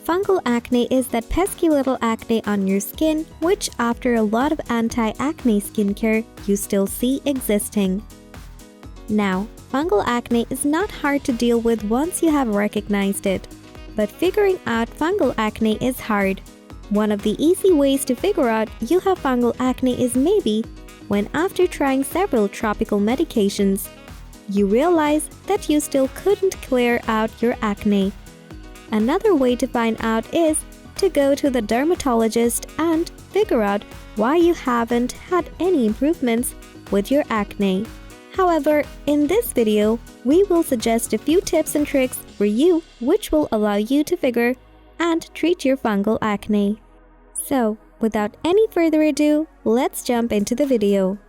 Fungal acne is that pesky little acne on your skin which after a lot of anti-acne skincare you still see existing. Now, fungal acne is not hard to deal with once you have recognized it, but figuring out fungal acne is hard. One of the easy ways to figure out you have fungal acne is maybe when after trying several tropical medications, you realize that you still couldn't clear out your acne. Another way to find out is to go to the dermatologist and figure out why you haven't had any improvements with your acne. However, in this video, we will suggest a few tips and tricks for you which will allow you to figure and treat your fungal acne. So, without any further ado, let's jump into the video.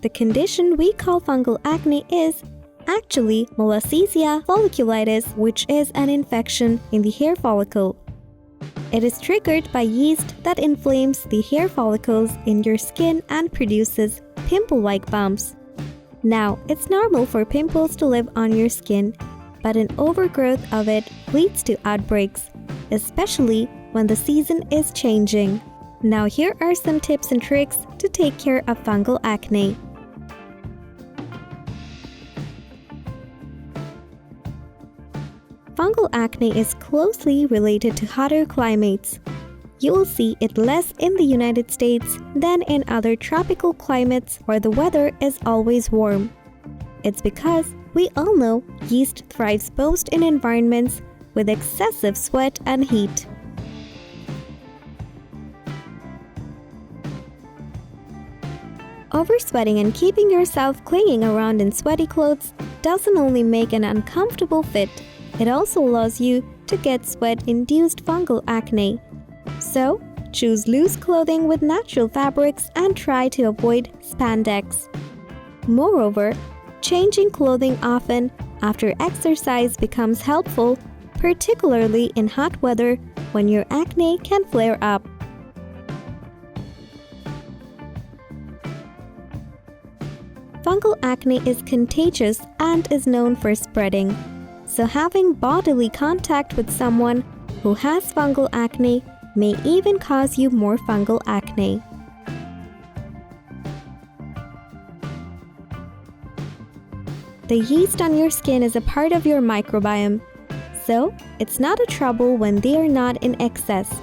The condition we call fungal acne is actually Malassezia folliculitis, which is an infection in the hair follicle. It is triggered by yeast that inflames the hair follicles in your skin and produces pimple-like bumps. Now, it's normal for pimples to live on your skin, but an overgrowth of it leads to outbreaks, especially when the season is changing. Now, here are some tips and tricks to take care of fungal acne. Fungal acne is closely related to hotter climates. You will see it less in the United States than in other tropical climates where the weather is always warm. It's because we all know yeast thrives most in environments with excessive sweat and heat. Oversweating and keeping yourself clinging around in sweaty clothes doesn't only make an uncomfortable fit, it also allows you to get sweat-induced fungal acne. So, choose loose clothing with natural fabrics and try to avoid spandex. Moreover, changing clothing often after exercise becomes helpful, particularly in hot weather when your acne can flare up. Fungal acne is contagious and is known for spreading. So having bodily contact with someone who has fungal acne may even cause you more fungal acne. The yeast on your skin is a part of your microbiome, so it's not a trouble when they are not in excess.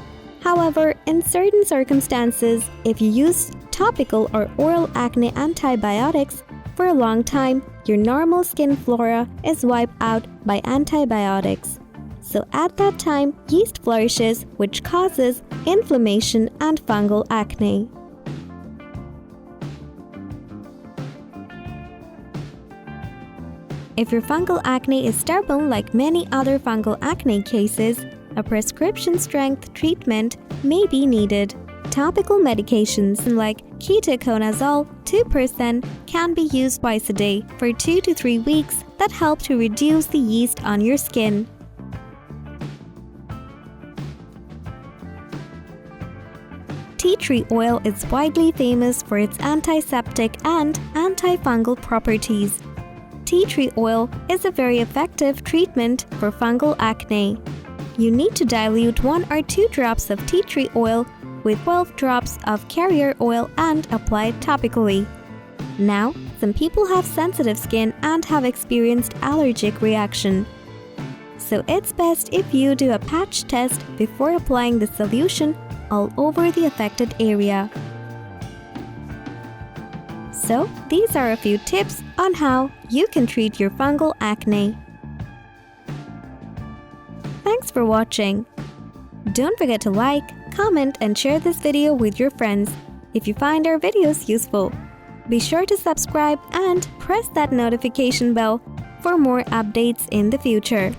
However, in certain circumstances, if you use topical or oral acne antibiotics for a long time, your normal skin flora is wiped out by antibiotics. So at that time, yeast flourishes, which causes inflammation and fungal acne. If your fungal acne is stubborn like many other fungal acne cases, a prescription-strength treatment may be needed. Topical medications like ketoconazole 2% can be used twice a day for 2 to 3 weeks that help to reduce the yeast on your skin. Tea tree oil is widely famous for its antiseptic and antifungal properties. Tea tree oil is a very effective treatment for fungal acne. You need to dilute 1 or 2 drops of tea tree oil with 12 drops of carrier oil and apply it topically. Now, some people have sensitive skin and have experienced allergic reaction. So it's best if you do a patch test before applying the solution all over the affected area. So, these are a few tips on how you can treat your fungal acne. Thanks for watching. Don't forget to like, comment and share this video with your friends if you find our videos useful. Be sure to subscribe and press that notification bell for more updates in the future.